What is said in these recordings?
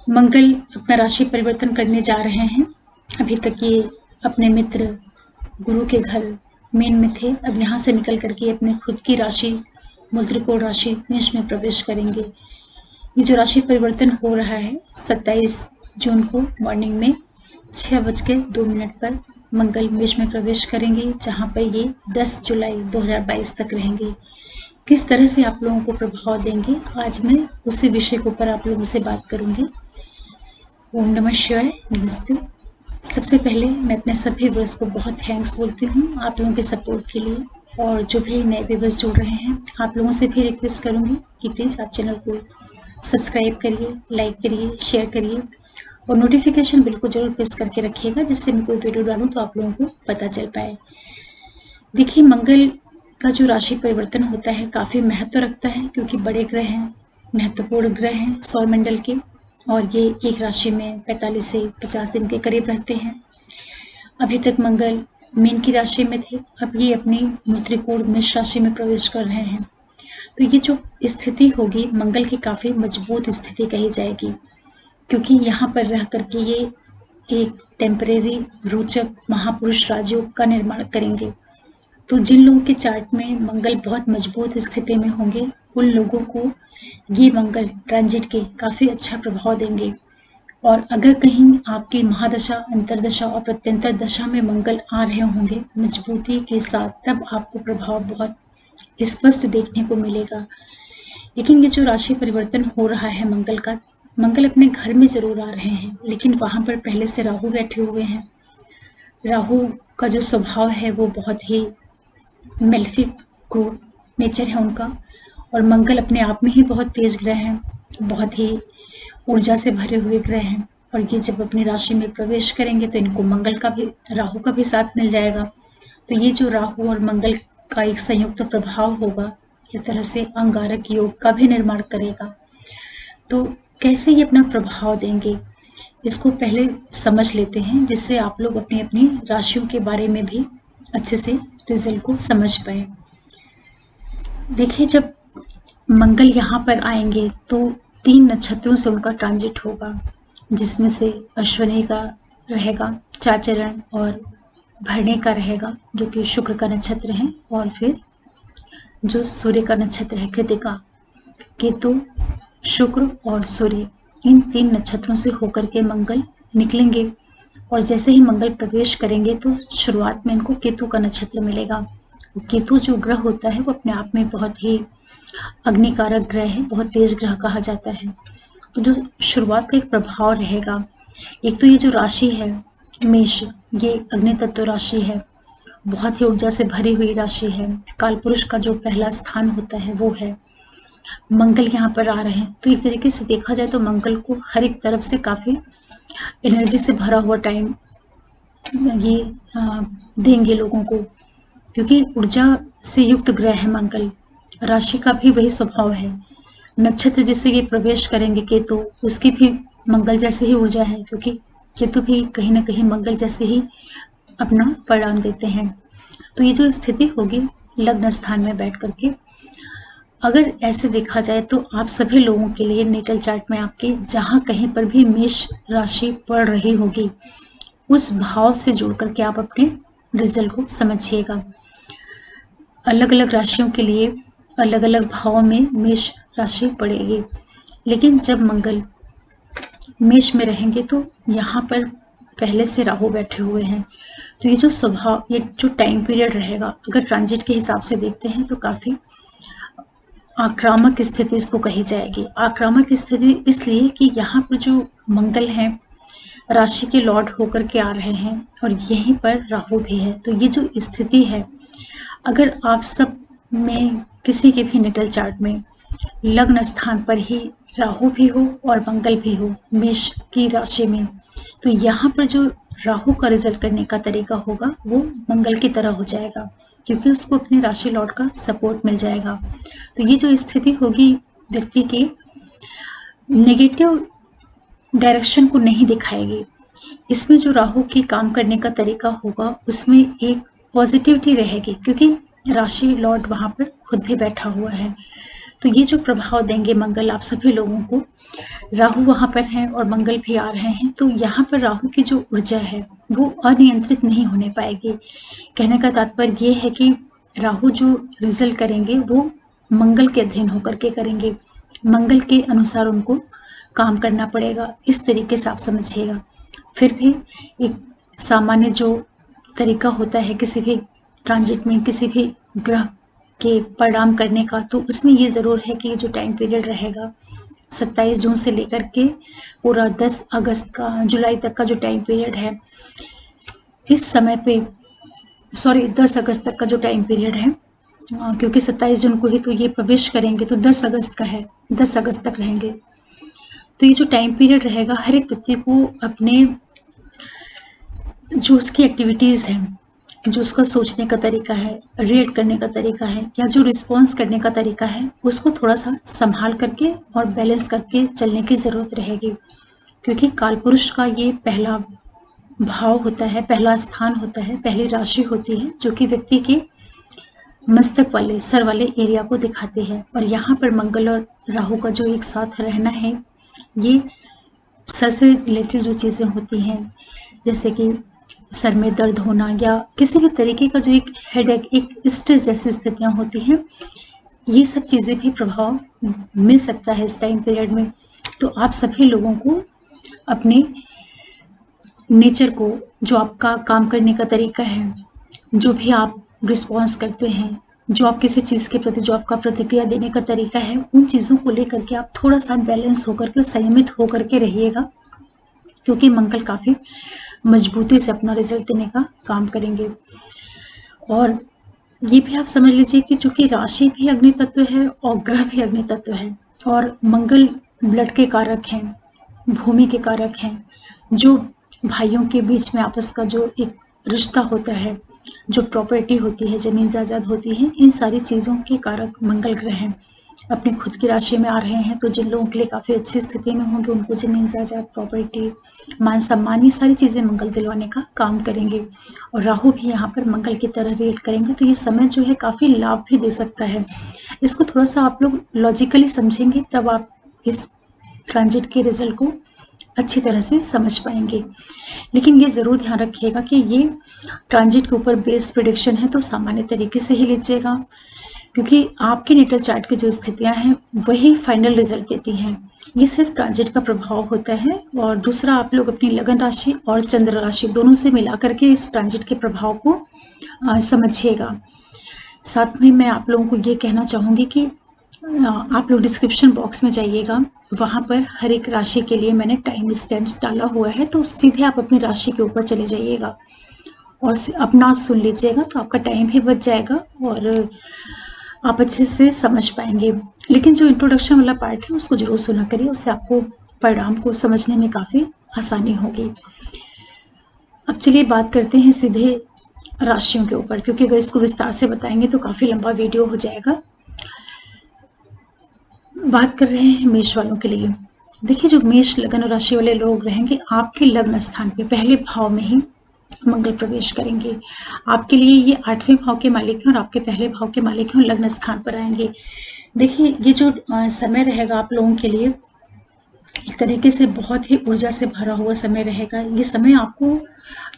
मंगल अपना राशि परिवर्तन करने जा रहे हैं। अभी तक ये अपने मित्र गुरु के घर मीन में थे, अब यहाँ से निकल करके अपने खुद की राशि मूल त्रिकोण राशि मेष में प्रवेश करेंगे। ये जो राशि परिवर्तन हो रहा है 27 जून को मॉर्निंग में 6:02 पर मंगल मेष में प्रवेश करेंगे, जहाँ पर ये 10 जुलाई 2022 तक रहेंगे। किस तरह से आप लोगों को प्रभाव देंगे, आज मैं उसी विषय के ऊपर आप लोगों से बात करूंगी। ओम नमः शिवाय, नमस्ते। सबसे पहले मैं अपने सभी व्यूअर्स को बहुत थैंक्स बोलती हूँ आप लोगों के सपोर्ट के लिए, और जो भी नए व्यूअर्स जुड़ रहे हैं आप लोगों से भी रिक्वेस्ट करूँगी कि प्लीज़ आप चैनल को सब्सक्राइब करिए, लाइक करिए, शेयर करिए और नोटिफिकेशन बिल को जरूर प्रेस करके रखिएगा, जिससे मैं कोई वीडियो डालूँ तो आप लोगों को पता चल पाए। देखिए, मंगल का जो राशि परिवर्तन होता है काफ़ी महत्व रखता है, क्योंकि बड़े ग्रह हैं, महत्वपूर्ण ग्रह हैं सौरमंडल के, और ये एक राशि में 45 से 50 दिन के करीब रहते हैं। अभी तक मंगल मीन की राशि में थे, अब ये अपनी मूल त्रिकोण मेष राशि में प्रवेश कर रहे हैं। तो ये जो स्थिति होगी मंगल की काफ़ी मजबूत स्थिति कही जाएगी, क्योंकि यहाँ पर रह करके ये एक टेम्परेरी रोचक महापुरुष राजयोग का निर्माण करेंगे। तो जिन लोगों के चार्ट में मंगल बहुत मजबूत स्थिति में होंगे, उन लोगों को ये मंगल ट्रांजिट के काफ़ी अच्छा प्रभाव देंगे। और अगर कहीं आपकी महादशा, अंतरदशा और प्रत्यंतर दशा में मंगल आ रहे होंगे मजबूती के साथ, तब आपको प्रभाव बहुत स्पष्ट देखने को मिलेगा। लेकिन ये जो राशि परिवर्तन हो रहा है मंगल का, मंगल अपने घर में जरूर आ रहे हैं, लेकिन वहां पर पहले से राहु बैठे हुए हैं। राहु का जो स्वभाव है वो बहुत ही मेलेफिक क्रूर नेचर है उनका, और मंगल अपने आप में ही बहुत तेज ग्रह हैं, बहुत ही ऊर्जा से भरे हुए ग्रह हैं। और ये जब अपनी राशि में प्रवेश करेंगे तो इनको मंगल का भी, राहु का भी साथ मिल जाएगा। तो ये जो राहु और मंगल का एक संयुक्त प्रभाव होगा, एक तरह से अंगारक योग का भी निर्माण करेगा। तो कैसे ये अपना प्रभाव देंगे, इसको पहले समझ लेते हैं, जिससे आप लोग अपनी अपनी राशियों के बारे में भी अच्छे से रिजल्ट को समझ पाए। देखिए, जब मंगल यहाँ पर आएंगे तो 3 नक्षत्रों से उनका ट्रांजिट होगा, जिसमें से अश्विनी का रहेगा 4 चरण, और भरणी का रहेगा जो कि शुक्र का नक्षत्र है, और फिर जो सूर्य का नक्षत्र है कृतिका। केतु, शुक्र और सूर्य, इन 3 नक्षत्रों से होकर के मंगल निकलेंगे। और जैसे ही मंगल प्रवेश करेंगे तो शुरुआत में इनको केतु का नक्षत्र मिलेगा। केतु जो ग्रह होता है वो अपने आप में बहुत ही अग्निकारक ग्रह है, बहुत तेज ग्रह कहा जाता है। तो जो शुरुआत का एक प्रभाव रहेगा, एक तो ये जो राशि है मेष, ये अग्नि तत्व राशि है, बहुत ही ऊर्जा से भरी हुई राशि है, कालपुरुष का जो पहला स्थान होता है वो है। मंगल यहाँ पर आ रहे हैं तो एक तरीके से देखा जाए तो मंगल को हर एक तरफ से काफी एनर्जी से भरा हुआ टाइम ये देंगे लोगों को, क्योंकि ऊर्जा से युक्त ग्रह है मंगल। राशि का भी वही स्वभाव है, नक्षत्र जिससे ये प्रवेश करेंगे केतु, उसकी भी मंगल जैसे ही ऊर्जा है, क्योंकि केतु भी कहीं ना कहीं मंगल जैसे ही अपना परिणाम देते हैं। तो ये जो स्थिति होगी लग्न स्थान में बैठ करके, अगर ऐसे देखा जाए तो आप सभी लोगों के लिए नेटल चार्ट में आपके जहाँ कहीं पर भी मेष राशि पड़ रही होगी, उस भाव से जोड़ करके आप अपने रिजल्ट को समझिएगा। अलग अलग राशियों के लिए अलग अलग भाव में मेष राशि पड़ेगी, लेकिन जब मंगल मेष में रहेंगे तो यहाँ पर पहले से राहु बैठे हुए हैं। तो ये जो स्वभाव, ये जो टाइम पीरियड रहेगा, अगर ट्रांजिट के हिसाब से देखते हैं तो काफी आक्रामक स्थिति इसको कही जाएगी। आक्रामक स्थिति इसलिए कि यहाँ पर जो मंगल है राशि के लॉर्ड होकर के आ रहे हैं, और यहीं पर राहु भी है। तो ये जो स्थिति है, अगर आप सब में किसी के भी नेटल चार्ट में लग्न स्थान पर ही राहु भी हो और मंगल भी हो मेष की राशि में, तो यहाँ पर जो राहु का रिजल्ट करने का तरीका होगा वो मंगल की तरह हो जाएगा, क्योंकि उसको अपने राशि लॉर्ड का सपोर्ट मिल जाएगा। तो ये जो स्थिति होगी व्यक्ति के नेगेटिव डायरेक्शन को नहीं दिखाएगी। इसमें जो राहु के काम करने का तरीका होगा उसमें एक पॉजिटिविटी रहेगी, क्योंकि राशि लॉर्ड वहां पर खुद भी बैठा हुआ है। तो ये जो प्रभाव देंगे मंगल आप सभी लोगों को, राहु वहां पर है और मंगल भी आ रहे हैं, तो यहाँ पर राहु की जो ऊर्जा है वो अनियंत्रित नहीं होने पाएगी। कहने का तात्पर्य ये है कि राहु जो रिजल्ट करेंगे वो मंगल के अधीन होकर के करेंगे, मंगल के अनुसार उनको काम करना पड़ेगा। इस तरीके से आप समझिएगा। फिर भी एक सामान्य जो तरीका होता है किसी भी ट्रांजिट में, किसी भी ग्रह के परिणाम करने का, तो उसमें ये ज़रूर है कि जो टाइम पीरियड रहेगा 27 जून से लेकर के पूरा 10 अगस्त का, जुलाई तक का जो टाइम पीरियड है, इस समय पे 10 अगस्त तक का जो टाइम पीरियड है, क्योंकि 27 जून को ही तो ये प्रवेश करेंगे, तो 10 अगस्त का है, 10 अगस्त तक रहेंगे। तो ये जो टाइम पीरियड रहेगा, हर एक व्यक्ति को अपने जो उसकी एक्टिविटीज़ हैं, जो उसका सोचने का तरीका है, रिएक्ट करने का तरीका है, या जो रिस्पॉन्स करने का तरीका है, उसको थोड़ा सा संभाल करके और बैलेंस करके चलने की ज़रूरत रहेगी। क्योंकि कालपुरुष का ये पहला भाव होता है, पहला स्थान होता है, पहली राशि होती है जो कि व्यक्ति के मस्तक वाले, सर वाले एरिया को दिखाती है। और यहाँ पर मंगल और राहु का जो एक साथ रहना है, ये सर से रिलेटेड जो चीज़ें होती हैं, जैसे कि सर में दर्द होना या किसी भी तरीके का जो एक हेडेक, एक स्ट्रेस जैसी स्थितियाँ होती हैं, ये सब चीज़ें भी प्रभाव मिल सकता है इस टाइम पीरियड में। तो आप सभी लोगों को अपने नेचर को, जो आपका काम करने का तरीका है, जो भी आप रिस्पॉन्स करते हैं, जो आप किसी चीज़ के प्रति जो आपका प्रतिक्रिया देने का तरीका है, उन चीज़ों को लेकर के आप थोड़ा सा बैलेंस होकर के, संयमित होकर के रहिएगा। क्योंकि मंगल काफ़ी मजबूती से अपना रिजल्ट देने का काम करेंगे। और ये भी आप समझ लीजिए कि चूंकि राशि भी अग्नि तत्व है और ग्रह भी अग्नि तत्व है, और मंगल ब्लड के कारक हैं, भूमि के कारक हैं, जो भाइयों के बीच में आपस का जो एक रिश्ता होता है, जो प्रॉपर्टी होती है, जमीन जायदाद होती है, इन सारी चीज़ों के कारक मंगल ग्रह हैं। अपनी खुद की राशि में आ रहे हैं, तो जिन लोगों के लिए काफ़ी अच्छी स्थिति में होंगे, उनको जमीन जायदाद, प्रॉपर्टी, मान सम्मान, ये सारी चीज़ें मंगल दिलवाने का काम करेंगे। और राहु भी यहाँ पर मंगल की तरह रिएक्ट करेंगे, तो ये समय जो है काफ़ी लाभ भी दे सकता है। इसको थोड़ा सा आप लोग लॉजिकली समझेंगे, तब आप इस ट्रांजिट के रिजल्ट को अच्छी तरह से समझ पाएंगे। लेकिन ये ज़रूर ध्यान रखिएगा कि ये ट्रांजिट के ऊपर बेस्ड प्रेडिक्शन है, तो सामान्य तरीके से ही लीजिएगा, क्योंकि आपकी नेटल चार्ट की जो स्थितियां हैं वही फाइनल रिजल्ट देती हैं। ये सिर्फ ट्रांजिट का प्रभाव होता है। और दूसरा, आप लोग अपनी लगन राशि और चंद्र राशि दोनों से मिला करके इस ट्रांजिट के प्रभाव को समझिएगा। साथ में मैं आप लोगों को ये कहना चाहूँगी कि आप लोग डिस्क्रिप्शन बॉक्स में जाइएगा, वहाँ पर हर एक राशि के लिए मैंने टाइम स्टैम्प्स डाला हुआ है, तो सीधे आप अपनी राशि के ऊपर चले जाइएगा और अपना सुन लीजिएगा, तो आपका टाइम भी बच जाएगा और आप अच्छे से समझ पाएंगे। लेकिन जो इंट्रोडक्शन वाला पार्ट है उसको जरूर सुना करिए, उससे आपको परिणाम को समझने में काफ़ी आसानी होगी। अब चलिए बात करते हैं सीधे राशियों के ऊपर, क्योंकि अगर इसको विस्तार से बताएंगे तो काफ़ी लंबा वीडियो हो जाएगा। बात कर रहे हैं मेष वालों के लिए। देखिए, जो मेष लगन राशि वाले लोग रहेंगे, आपके लग्न स्थान पे पहले भाव में ही मंगल प्रवेश करेंगे। आपके लिए ये 8वें भाव के मालिक हैं और आपके पहले भाव के मालिक हैं, लग्न स्थान पर आएंगे। देखिए, ये जो समय रहेगा आप लोगों के लिए एक तरीके से बहुत ही ऊर्जा से भरा हुआ समय रहेगा। ये समय आपको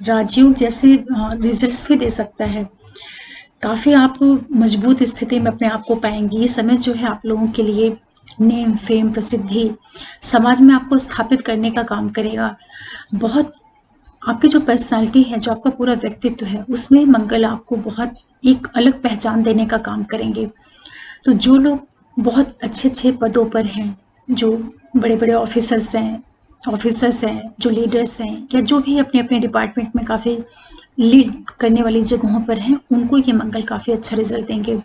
राजयोग जैसे रिजल्ट्स भी दे सकता है। काफ़ी आप मजबूत स्थिति में अपने आप को पाएंगे। ये समय जो है आप लोगों के लिए नेम, फेम, प्रसिद्धि, समाज में आपको स्थापित करने का काम करेगा। बहुत आपकी जो पर्सनालिटी है, जो आपका पूरा व्यक्तित्व है, उसमें मंगल आपको बहुत एक अलग पहचान देने का काम करेंगे। तो जो लोग बहुत अच्छे अच्छे पदों पर हैं, जो बड़े बड़े ऑफिसर्स हैं, जो लीडर्स हैं, या जो भी अपने अपने डिपार्टमेंट में काफ़ी लीड करने वाली जगहों पर हैं, उनको ये मंगल काफ़ी अच्छा रिजल्ट देंगे।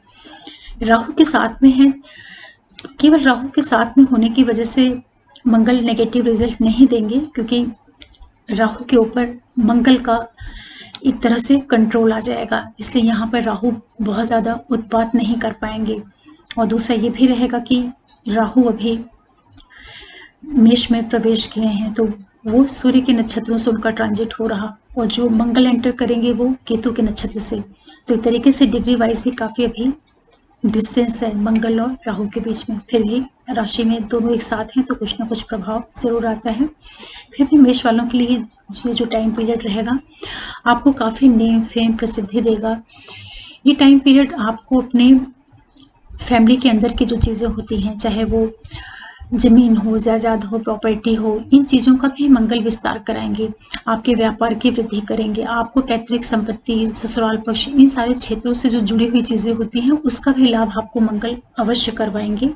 राहु के साथ में है, केवल राहु के साथ में होने की वजह से मंगल नेगेटिव रिजल्ट नहीं देंगे, क्योंकि राहु के ऊपर मंगल का एक तरह से कंट्रोल आ जाएगा, इसलिए यहाँ पर राहु बहुत ज़्यादा उत्पात नहीं कर पाएंगे। और दूसरा ये भी रहेगा कि राहु अभी मेष में प्रवेश किए हैं, तो वो सूर्य के नक्षत्रों से उनका ट्रांजिट हो रहा, और जो मंगल एंटर करेंगे वो केतु के नक्षत्र से। तो एक तरीके से डिग्री वाइज भी काफ़ी अभी डिस्टेंस है मंगल और राहु के बीच में, फिर भी राशि में दोनों एक साथ हैं तो कुछ ना कुछ प्रभाव जरूर आता है। फिर भी मेष वालों के लिए ये जो टाइम पीरियड रहेगा आपको काफ़ी नेम फेम प्रसिद्धि देगा। ये टाइम पीरियड आपको अपने फैमिली के अंदर की जो चीज़ें होती हैं, चाहे वो जमीन हो, जायदाद हो, प्रॉपर्टी हो, इन चीज़ों का भी मंगल विस्तार कराएंगे, आपके व्यापार की वृद्धि करेंगे। आपको पैतृक संपत्ति, ससुराल पक्ष, इन सारे क्षेत्रों से जो जुड़ी हुई चीज़ें होती हैं उसका भी लाभ आपको मंगल अवश्य करवाएंगे।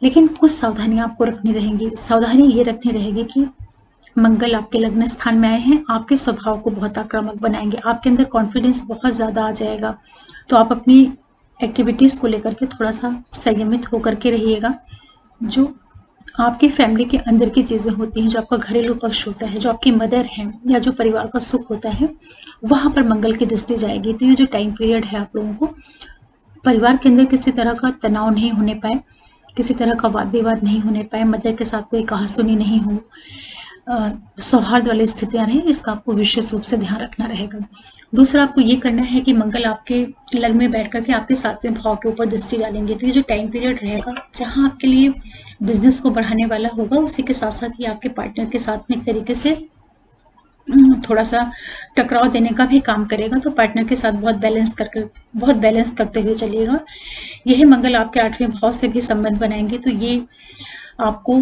लेकिन कुछ सावधानियां आपको रखनी रहेंगी। सावधानी ये रखनी रहेगी कि मंगल आपके लग्न स्थान में आए हैं, आपके स्वभाव को बहुत आक्रामक बनाएंगे, आपके अंदर कॉन्फिडेंस बहुत ज़्यादा आ जाएगा। तो आप अपनी एक्टिविटीज़ को लेकर के थोड़ा सा संयमित होकर के रहिएगा। जो आपकी फैमिली के अंदर की चीज़ें होती हैं, जो आपका घरेलू पक्ष होता है, जो आपकी मदर है या जो परिवार का सुख होता है, वहाँ पर मंगल की दृष्टि जाएगी। तो ये जो टाइम पीरियड है आप लोगों को परिवार के अंदर किसी तरह का तनाव नहीं होने पाए, किसी तरह का वाद विवाद नहीं होने पाए, मदर के साथ कोई कहासुनी नहीं हो, सौहार्द वाली स्थितियां रहें, इसका आपको विशेष रूप से ध्यान रखना रहेगा। दूसरा आपको ये करना है कि मंगल आपके लग्न में बैठ करके आपके 7वें भाव के ऊपर दृष्टि डालेंगे। तो ये जो टाइम पीरियड रहेगा जहां आपके लिए बिजनेस को बढ़ाने वाला होगा, उसी के साथ साथ ही आपके पार्टनर के साथ में एक तरीके से थोड़ा सा टकराव देने का भी काम करेगा। तो पार्टनर के साथ बहुत बैलेंस करते हुए चलिएगा। यही मंगल आपके 8वें भाव से भी संबंध बनाएंगे, तो ये आपको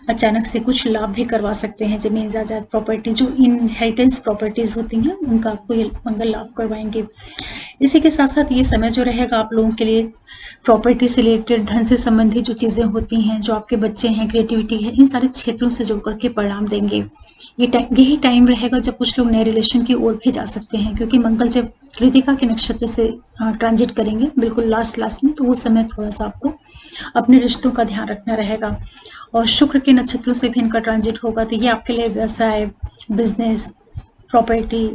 अचानक से कुछ लाभ भी करवा सकते हैं। जमीन, जायदाद, प्रॉपर्टी, जो इनहेरिटेंस प्रॉपर्टीज होती हैं उनका आपको ये मंगल लाभ करवाएंगे। इसी के साथ साथ ये समय जो रहेगा आप लोगों के लिए प्रॉपर्टी से रिलेटेड, धन से संबंधित जो चीज़ें होती हैं, जो आपके बच्चे हैं, क्रिएटिविटी है, इन सारे क्षेत्रों से जुड़ करके परिणाम देंगे। यही टाइम रहेगा जब कुछ लोग नए रिलेशन की ओर भी जा सकते हैं, क्योंकि मंगल जब कृतिका के नक्षत्र से ट्रांजिट करेंगे बिल्कुल लास्ट में, तो उस समय थोड़ा सा आपको अपने रिश्तों का ध्यान रखना रहेगा। और शुक्र के नक्षत्रों से भी इनका ट्रांजिट होगा, तो ये आपके लिए व्यवसाय, बिजनेस, प्रॉपर्टी,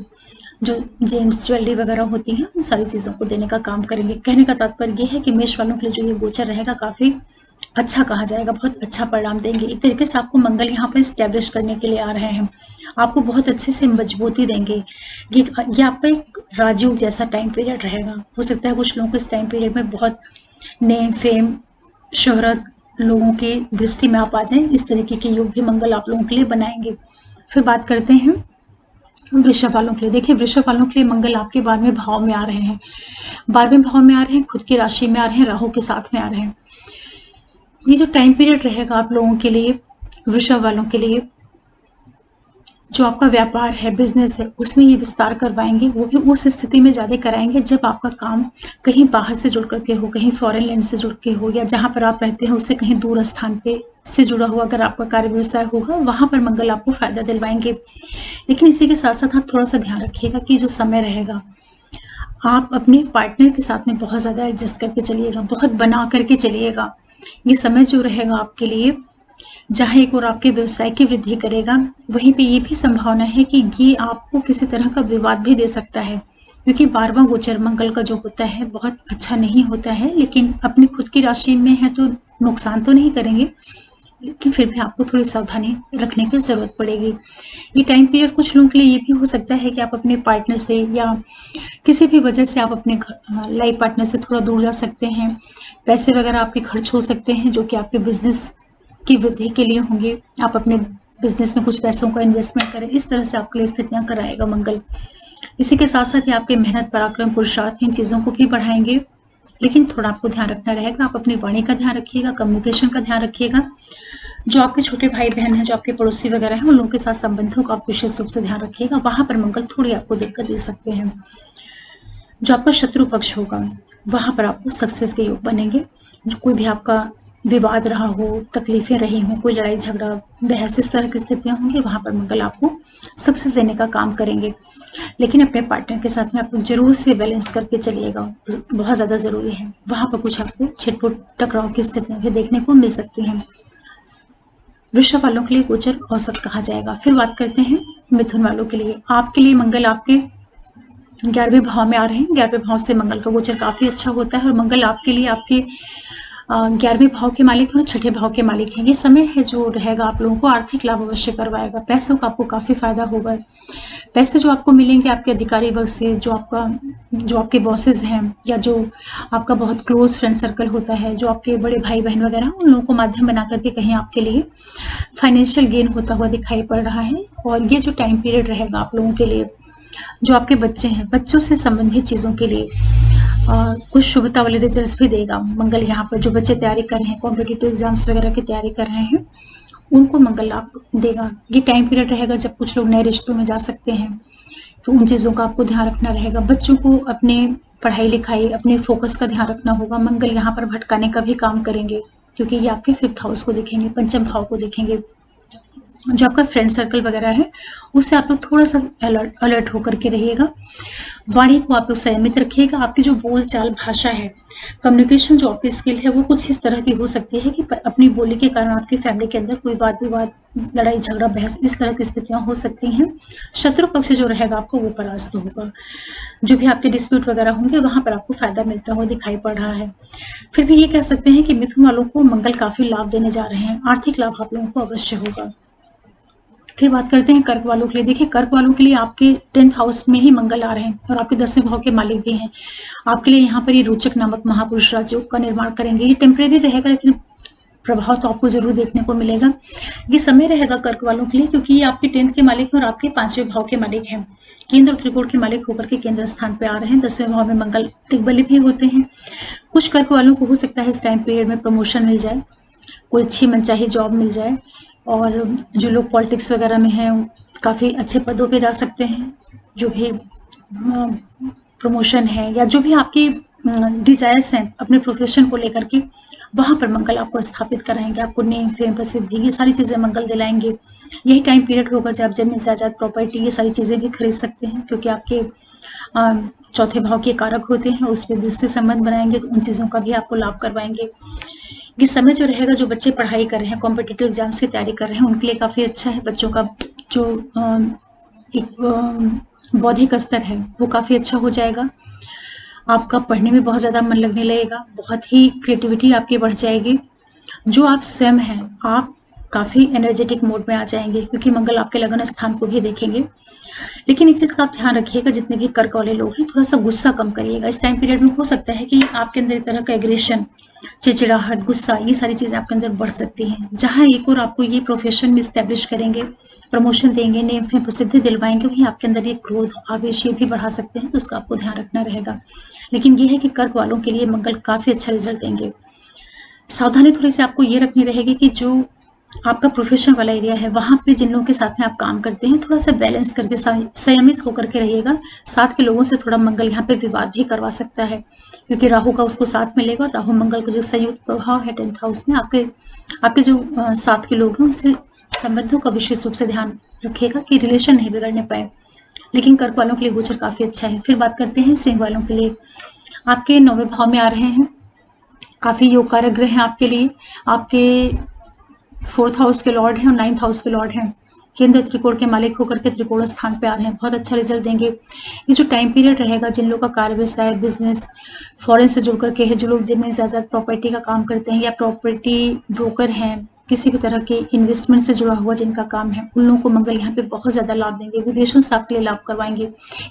जो जेम्स, ज्वेलरी वगैरह होती हैं, उन सारी चीज़ों को देने का काम करेंगे। कहने का तात्पर्य ये है कि मेष वालों के लिए जो ये गोचर रहेगा काफ़ी अच्छा कहा जाएगा, बहुत अच्छा परिणाम देंगे। एक तरीके से आपको मंगल यहाँ पर स्टैब्लिश करने के लिए आ रहे हैं, आपको बहुत अच्छे से मजबूती देंगे। ये आपका एक राजयोग जैसा टाइम पीरियड रहेगा। हो सकता है कुछ लोगों को इस टाइम पीरियड में बहुत नेम, फेम, शोहरत, लोगों की दृष्टि में आप आ जाएं, इस तरीके के योग भी मंगल आप लोगों के लिए बनाएंगे। फिर बात करते हैं वृषभ वालों के लिए। देखिए, वृषभ वालों के लिए मंगल आपके 12वें भाव में आ रहे हैं, 12वें भाव में आ रहे हैं, खुद की राशि में आ रहे हैं, राहु के साथ में आ रहे हैं। ये जो टाइम पीरियड रहेगा आप लोगों के लिए, वृषभ वालों के लिए, जो आपका व्यापार है, बिजनेस है, उसमें ये विस्तार करवाएंगे। वो भी उस स्थिति में ज़्यादा कराएंगे जब आपका काम कहीं बाहर से जुड़ करके हो, कहीं फॉरेन लैंड से जुड़ के हो, या जहाँ पर आप रहते हैं उससे कहीं दूर स्थान पे से जुड़ा हुआ अगर आपका कार्य व्यवसाय होगा, वहाँ पर मंगल आपको फायदा दिलवाएंगे। लेकिन इसी के साथ साथ आप थोड़ा सा ध्यान रखिएगा कि जो समय रहेगा आप अपने पार्टनर के साथ में बहुत ज़्यादा एडजस्ट करके चलिएगा, बहुत बना करके चलिएगा। ये समय जो रहेगा आपके लिए, जहाँ एक और आपके व्यवसाय की वृद्धि करेगा, वहीं पे ये भी संभावना है कि ये आपको किसी तरह का विवाद भी दे सकता है, क्योंकि 12वां गोचर मंगल का जो होता है बहुत अच्छा नहीं होता है। लेकिन अपनी खुद की राशि में है तो नुकसान तो नहीं करेंगे, लेकिन फिर भी आपको थोड़ी सावधानी रखने की ज़रूरत पड़ेगी। ये टाइम पीरियड कुछ लोगों के लिए ये भी हो सकता है कि आप अपने पार्टनर से या किसी भी वजह से आप अपने लाइफ पार्टनर से थोड़ा दूर जा सकते हैं। पैसे वगैरह आपके खर्च हो सकते हैं जो कि आपके बिजनेस की वृद्धि के लिए होंगे। आप अपने बिजनेस में कुछ पैसों का इन्वेस्टमेंट करें, इस तरह से आपके लिए स्थितियां कराएगा मंगल। इसी के साथ साथ ही आपके मेहनत, पराक्रम, पुरुषार्थ, इन चीज़ों को भी बढ़ाएंगे। लेकिन थोड़ा आपको ध्यान रखना रहेगा, आप अपनी वाणी का ध्यान रखिएगा, कम्युनिकेशन का ध्यान रखिएगा। जो आपके छोटे भाई बहन हैं, जो आपके पड़ोसी वगैरह हैं, उन लोगों के साथ संबंधों का आप विशेष रूप से ध्यान रखिएगा। वहां पर मंगल थोड़ी आपको दिक्कत दे सकते हैं। जो आपका शत्रु पक्ष होगा वहां पर आपको सक्सेस के योग बनेंगे। जो कोई भी आपका विवाद रहा हो, तकलीफें रही हों, कोई लड़ाई झगड़ा, बहस, इस तरह की स्थितियां होंगी, वहां पर मंगल आपको सक्सेस देने का काम करेंगे। लेकिन अपने पार्टनर के साथ में आप जरूर से बैलेंस करके चलिएगा, बहुत ज़्यादा ज़रूरी है। वहां पर कुछ आपको छिटपुट टकराव की स्थितियां भी देखने को मिल सकती हैं। वृषभ वालों के लिए गोचर औसत कहा जाएगा। फिर बात करते हैं मिथुन वालों के लिए। आपके लिए मंगल आपके 11वें भाव में आ रहे हैं। 11वें भाव से मंगल का गोचर काफ़ी अच्छा होता है, और मंगल आपके लिए आपके 11वें भाव के मालिक हैं और 6ठे भाव के मालिक हैं। ये समय है जो रहेगा आप लोगों को आर्थिक लाभ अवश्य करवाएगा, पैसों का आपको काफ़ी फायदा होगा। पैसे जो आपको मिलेंगे आपके अधिकारी वर्ग से, जो आपके बॉसेस हैं या जो आपका बहुत क्लोज फ्रेंड सर्कल होता है, जो आपके बड़े भाई बहन वगैरह हैं, उन लोगों को माध्यम बना करके कहीं आपके लिए फाइनेंशियल गेन होता हुआ दिखाई पड़ रहा है। और ये जो टाइम पीरियड रहेगा आप लोगों के लिए, जो आपके बच्चे हैं, बच्चों से संबंधित चीज़ों के लिए कुछ शुभता वाले रिजल्ट्स भी देगा मंगल। यहाँ पर जो बच्चे तैयारी कर रहे हैं, कॉम्पिटिटिव एग्जाम्स वगैरह की तैयारी कर रहे हैं, उनको मंगल लाभ देगा। ये टाइम पीरियड रहेगा जब कुछ लोग नए रिश्तों में जा सकते हैं, तो उन चीज़ों का आपको ध्यान रखना रहेगा। बच्चों को अपने पढ़ाई लिखाई, अपने फोकस का ध्यान रखना होगा। मंगल यहाँ पर भटकाने का भी काम करेंगे, क्योंकि ये आपके 5th हाउस को देखेंगे, पंचम भाव को देखेंगे। जो आपका फ्रेंड सर्कल वगैरह है, उससे आप लोग थोड़ा सा अलर्ट होकर के रहिएगा। वाणी को आप लोग संयमित रखिएगा। आपकी जो बोल चाल भाषा है, कम्युनिकेशन जो आपकी स्किल है, वो कुछ इस तरह की हो सकती है कि अपनी बोली के कारण आपकी फैमिली के अंदर कोई वाद विवाद, लड़ाई झगड़ा, बहस, इस तरह की स्थितियां हो सकती हैं। शत्रु पक्ष जो रहेगा आपको वो परास्त होगा। जो भी आपके डिस्प्यूट वगैरह होंगे वहां पर आपको फायदा मिलता हुआ दिखाई पड़ रहा है। फिर भी ये कह सकते हैं कि मिथुन वालों को मंगल काफी लाभ देने जा रहे हैं। आर्थिक लाभ आप लोगों को अवश्य होगा। फिर बात करते हैं कर्क वालों के लिए। देखिए, कर्क वालों के लिए आपके 10th हाउस में ही मंगल आ रहे हैं और आपके 10वें भाव के मालिक भी हैं। आपके लिए यहाँ पर ये रोचक नामक महापुरुष राजयोग का निर्माण करेंगे। ये टेम्परेरी रहेगा, लेकिन प्रभाव तो आपको जरूर देखने को मिलेगा। ये समय रहेगा कर्क वालों के लिए, क्योंकि ये आपके 10th के मालिक हैं और आपके 5वें भाव के मालिक हैं। केंद्र और त्रिकोण के मालिक होकर के केंद्र स्थान पे आ रहे हैं। 10वें भाव में मंगल दिग्बली भी होते हैं। कुछ कर्क वालों को हो सकता है इस टाइम पीरियड में प्रमोशन मिल जाए, कोई अच्छी मनचाही जॉब मिल जाए, और जो लोग पॉलिटिक्स वगैरह में हैं काफ़ी अच्छे पदों पे जा सकते हैं। जो भी प्रमोशन है या जो भी आपकी डिजायर्स हैं अपने प्रोफेशन को लेकर के, वहाँ पर मंगल आपको स्थापित कराएंगे। आपको नेम, फेम, प्रसिद्धि, ये सारी चीज़ें मंगल दिलाएंगे। यही टाइम पीरियड होगा जब आप जमीन, जायदाद, प्रॉपर्टी, ये सारी चीज़ें भी खरीद सकते हैं, क्योंकि आपके 4थे भाव के कारक होते हैं। उस पर दूसरे संबंध बनाएंगे, तो उन चीज़ों का भी आपको लाभ करवाएंगे। ये समय जो रहेगा, जो बच्चे पढ़ाई कर रहे हैं, कॉम्पिटिटिव एग्जाम्स की तैयारी कर रहे हैं, उनके लिए काफ़ी अच्छा है। बच्चों का जो एक बौद्धिक स्तर है वो काफ़ी अच्छा हो जाएगा। आपका पढ़ने में बहुत ज़्यादा मन लगने लगेगा, बहुत ही क्रिएटिविटी आपकी बढ़ जाएगी। जो आप स्वयं हैं, आप काफ़ी एनर्जेटिक मोड में आ जाएंगे, क्योंकि मंगल आपके लगन स्थान को भी देखेंगे। लेकिन एक चीज़ का आप ध्यान रखिएगा, जितने भी कर्क वाले लोग हैं, थोड़ा सा गुस्सा कम करिएगा। इस टाइम पीरियड में हो सकता है कि आपके अंदर एक तरह का एग्रेशन, चिड़चिड़ाहट, गुस्सा, ये सारी चीज़ें आपके अंदर बढ़ सकती हैं। जहाँ एक और आपको ये प्रोफेशन में स्टैब्लिश करेंगे, प्रमोशन देंगे, नेम, फेम, प्रसिद्धि दिलवाएंगे, वहीं आपके अंदर ये क्रोध, आवेश ये भी बढ़ा सकते हैं, तो उसका आपको ध्यान रखना रहेगा। लेकिन ये है कि कर्क वालों के लिए मंगल काफ़ी अच्छा रिजल्ट देंगे। सावधानी थोड़ी सी आपको ये रखनी रहेगी कि जो आपका प्रोफेशन वाला एरिया है, वहाँ पे जिन लोगों के साथ में आप काम करते हैं, थोड़ा सा बैलेंस करके संयमित होकर के रहिएगा। साथ के लोगों से थोड़ा मंगल यहाँ पे विवाद भी करवा सकता है, क्योंकि राहु का उसको साथ मिलेगा। राहु मंगल का जो संयुक्त प्रभाव है 10th हाउस में, आपके जो साथ के लोग हैं उनसे संबंधों का विशेष रूप से ध्यान रखिएगा कि रिलेशन नहीं बिगड़ने पाए। लेकिन कर्क वालों के लिए गोचर काफ़ी अच्छा है। फिर बात करते हैं सिंह वालों के लिए। आपके 9वें भाव में आ रहे हैं, काफ़ी योग कारक ग्रह हैं आपके लिए। आपके 4th हाउस के लॉर्ड हैं और 9th हाउस के लॉर्ड हैं। केंद्र त्रिकोण के मालिक होकर के त्रिकोण स्थान पे आ रहे हैं, बहुत अच्छा रिजल्ट देंगे। ये जो टाइम पीरियड रहेगा, जिन लोगों का कार्य व्यवसाय, बिजनेस, फॉरेन से जुड़ करके है, जो लोग जमीन, जायदाद, प्रॉपर्टी का काम करते हैं या प्रॉपर्टी ब्रोकर हैं, किसी भी तरह के इन्वेस्टमेंट से जुड़ा हुआ जिनका काम है, उन लोगों को मंगल यहाँ पे बहुत ज़्यादा लाभ देंगे। विदेशों से आपके लिए लाभ करवाएंगे।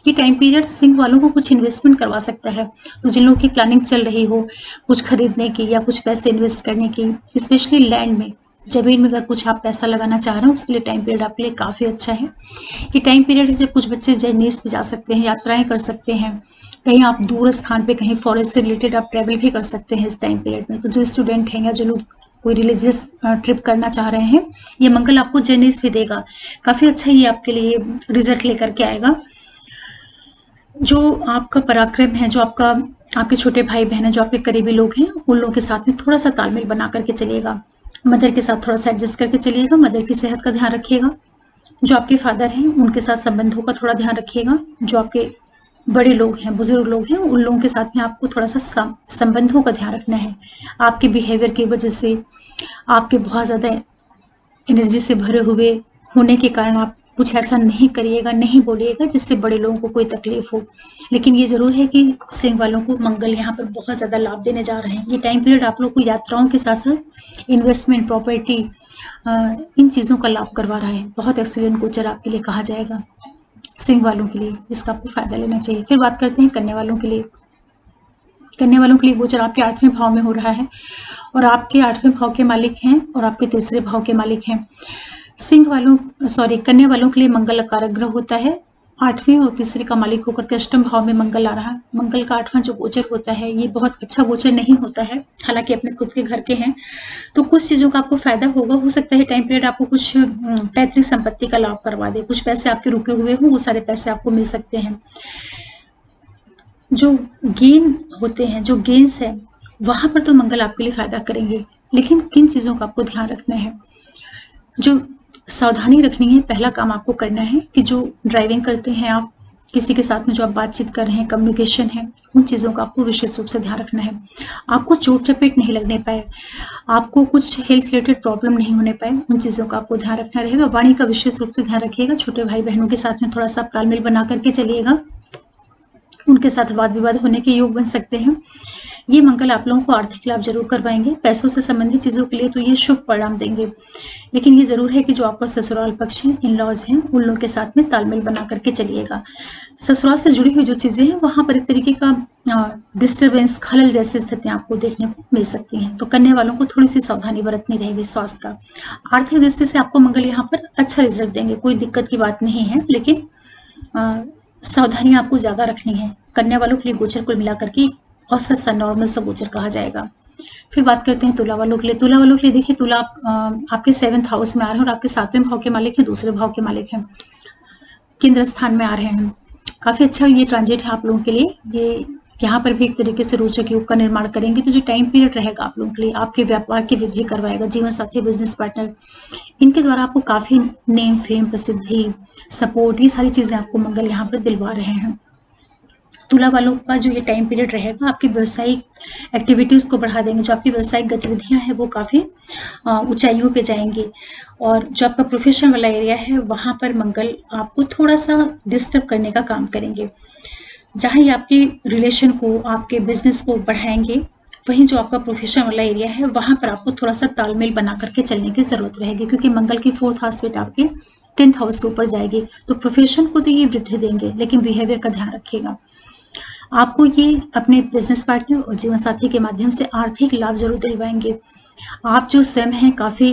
ये टाइम पीरियड सिंह वालों को कुछ इन्वेस्टमेंट करवा सकता है। तो जिन लोगों की प्लानिंग चल रही हो कुछ खरीदने की या कुछ पैसे इन्वेस्ट करने की, स्पेशली लैंड में, जमीन में अगर कुछ आप पैसा लगाना चाह रहे हैं, उसके लिए टाइम पीरियड आपके लिए काफ़ी अच्छा है। ये टाइम पीरियड है जब कुछ बच्चे जर्नीज पे जा सकते हैं, यात्राएं कर सकते हैं, कहीं आप दूर स्थान पे, कहीं फॉरेस्ट से रिलेटेड आप ट्रैवल भी कर सकते हैं इस टाइम पीरियड में। तो जो स्टूडेंट हैं या जो लोग कोई रिलीजियस ट्रिप करना चाह रहे हैं, ये मंगल आपको जर्नीज भी देगा। काफ़ी अच्छा ये आपके लिए रिजल्ट लेकर के आएगा। जो आपका पराक्रम है, जो आपके छोटे भाई बहन हैं, जो आपके करीबी लोग हैं, उन लोगों के साथ में थोड़ा सा तालमेल बना करके चलिएगा। मदर के साथ थोड़ा सा एडजस्ट करके चलिएगा। मदर की सेहत का ध्यान रखिएगा। जो आपके फादर हैं, उनके साथ संबंधों का थोड़ा ध्यान रखिएगा। जो आपके बड़े लोग हैं, बुजुर्ग लोग हैं, उन लोगों के साथ में आपको थोड़ा सा संबंधों का ध्यान रखना है। आपके बिहेवियर की वजह से, आपके बहुत ज़्यादा एनर्जी से भरे हुए होने के कारण आप कुछ ऐसा नहीं करिएगा, नहीं बोलिएगा जिससे बड़े लोगों को कोई तकलीफ हो। लेकिन ये ज़रूर है कि सिंह वालों को मंगल यहाँ पर बहुत ज़्यादा लाभ देने जा रहे हैं। ये टाइम पीरियड आप लोग को यात्राओं के साथ साथ इन्वेस्टमेंट, प्रॉपर्टी, इन चीज़ों का लाभ करवा रहा है। बहुत एक्सीलेंट गोचर आपके लिए कहा जाएगा। सिंह वालों के लिए, जिसका आपको फायदा लेना चाहिए। फिर बात करते हैं कन्या वालों के लिए। कन्या वालों के लिए गोचर आपके 8वें भाव में हो रहा है और आपके 8वें भाव के मालिक हैं और आपके तीसरे भाव के मालिक हैं। कन्या वालों के लिए मंगल कारक ग्रह होता है। 8वें और तीसरे का मालिक होकर के अष्टम भाव में मंगल आ रहा है। मंगल का 8वां जो गोचर होता है ये बहुत अच्छा गोचर नहीं होता है, हालांकि अपने खुद के घर के हैं तो कुछ चीजों का आपको फायदा होगा। हो सकता है टाइम पीरियड आपको कुछ पैतृक संपत्ति का लाभ करवा दे, कुछ पैसे आपके रुके हुए हों, वो सारे पैसे आपको मिल सकते हैं। जो गेन होते हैं, जो गेन्स है, वहां पर तो मंगल आपके लिए फायदा करेंगे, लेकिन किन चीजों का आपको ध्यान रखना है, जो सावधानी रखनी है। पहला काम आपको करना है कि जो ड्राइविंग करते हैं आप, किसी के साथ में जो आप बातचीत कर रहे हैं, कम्युनिकेशन है, उन चीज़ों का आपको विशेष रूप से ध्यान रखना है। आपको चोट चपेट नहीं लगने पाए, आपको कुछ हेल्थ रिलेटेड प्रॉब्लम नहीं होने पाए, उन चीज़ों का आपको ध्यान रखना रहेगा। वाणी का विशेष रूप से ध्यान रखिएगा। छोटे भाई बहनों के साथ में थोड़ा सा तालमेल बना करके चलिएगा, उनके साथ वाद विवाद होने के योग बन सकते हैं। ये मंगल आप लोगों को आर्थिक लाभ जरूर करवाएंगे। पैसों से संबंधित चीजों के लिए तो ये शुभ परिणाम देंगे, लेकिन ये जरूर है कि जो आपका ससुराल पक्ष है, इन लॉज हैं, उन लोगों के साथ में तालमेल बना करके चलिएगा। ससुराल से जुड़ी हुई जो चीजें हैं वहां पर एक तरीके का डिस्टर्बेंस, खलल जैसी स्थितियां आपको देखने को मिल सकती हैं। तो कन्या वालों को थोड़ी सी सावधानी बरतनी रहेगी स्वास्थ्य का। आर्थिक दृष्टि से आपको मंगल यहाँ पर अच्छा रिजल्ट देंगे, कोई दिक्कत की बात नहीं है, लेकिन सावधानी आपको ज्यादा रखनी है। कन्या वालों के लिए गोचर कुल मिलाकर के औसत सा नॉर्मल सा गोचर कहा जाएगा। फिर बात करते हैं तुला वालों के लिए। तुला वालों के लिए देखिए, तुला आपके 7th हाउस में आ रहे हैं और आपके 7वें भाव के मालिक हैं, दूसरे भाव के मालिक हैं, केंद्र स्थान में आ रहे हैं। काफी अच्छा ये ट्रांजिट है आप लोगों के लिए। ये यहाँ पर भी एक तरीके से रोचक योग का निर्माण करेंगे। तो जो टाइम पीरियड रहेगा आप लोगों के लिए, आपके व्यापार की वृद्धि करवाएगा। जीवन साथी, बिजनेस पार्टनर, इनके द्वारा आपको काफी नेम, फेम, प्रसिद्धि, सपोर्ट, ये सारी चीजें आपको मंगल यहाँ पर दिलवा रहे हैं। तुला वालों का जो ये टाइम पीरियड रहेगा आपकी व्यवसायिक एक्टिविटीज को बढ़ा देंगे। जो आपकी व्यवसायिक गतिविधियां हैं वो काफी ऊंचाइयों पे जाएंगी। और जो आपका प्रोफेशन वाला एरिया है वहां पर मंगल आपको थोड़ा सा डिस्टर्ब करने का काम करेंगे। जहां ये आपके रिलेशन को, आपके बिजनेस को बढ़ाएंगे, वहीं जो आपका प्रोफेशन वाला एरिया है वहां पर आपको थोड़ा सा तालमेल बना करके चलने की जरूरत रहेगी, क्योंकि मंगल की 4th हाउस आपके 10th हाउस के ऊपर जाएगी। तो प्रोफेशन को तो ये वृद्धि देंगे, लेकिन बिहेवियर का ध्यान रखिएगा। आपको ये अपने बिजनेस पार्टनर और जीवन साथी के माध्यम से आर्थिक लाभ जरूर दिलवाएंगे। आप जो स्वयं हैं काफी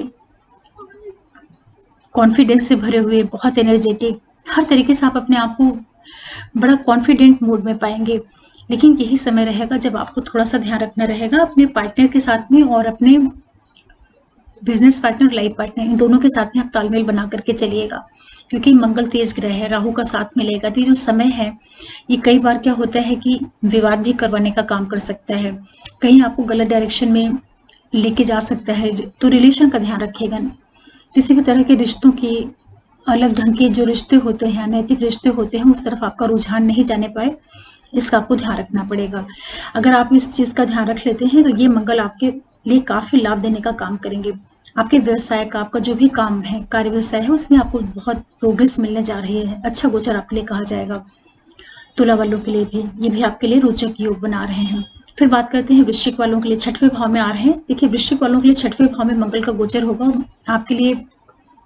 कॉन्फिडेंस से भरे हुए, बहुत एनर्जेटिक, हर तरीके से आप अपने आप को बड़ा कॉन्फिडेंट मूड में पाएंगे। लेकिन यही समय रहेगा जब आपको थोड़ा सा ध्यान रखना रहेगा अपने पार्टनर के साथ में, और अपने बिजनेस पार्टनर, लाइफ पार्टनर, इन दोनों के साथ में आप तालमेल बना करके चलिएगा, क्योंकि मंगल तेज ग्रह है, राहु का साथ मिलेगा। तो ये जो समय है ये कई बार क्या होता है कि विवाद भी करवाने का काम कर सकता है, कहीं आपको गलत डायरेक्शन में लेके जा सकता है। तो रिलेशन का ध्यान रखिएगा। किसी भी तरह के रिश्तों की, अलग ढंग के जो रिश्ते होते हैं, नैतिक रिश्ते होते हैं, उस तरफ आपका रुझान नहीं जाने पाए, इसका आपको ध्यान रखना पड़ेगा। अगर आप इस चीज का ध्यान रख लेते हैं तो ये मंगल आपके लिए काफी लाभ देने का काम करेंगे। आपके व्यवसाय का, आपका जो भी काम है, कार्य व्यवसाय है, उसमें आपको बहुत प्रोग्रेस मिलने जा रही है। अच्छा गोचर आपके लिए कहा जाएगा। तुला वालों के लिए भी ये भी आपके लिए रोचक योग बना रहे हैं। फिर बात करते हैं वृश्चिक वालों के लिए। 6वें भाव में आ रहे हैं। देखिए, वृश्चिक वालों के लिए 6वें भाव में मंगल का गोचर होगा। आपके लिए